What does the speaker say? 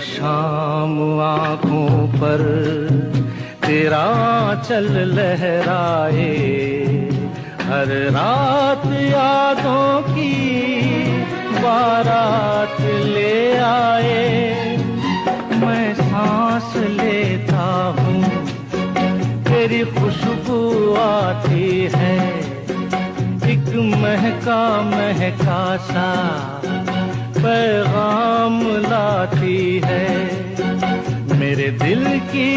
शाम आँखों पर तेरा चल लहराए, हर रात यादों की बारात ले आए। मैं सांस लेता हूँ तेरी खुशबू आती है, एक महका महका सा पैगाम लाती है मेरे दिल की।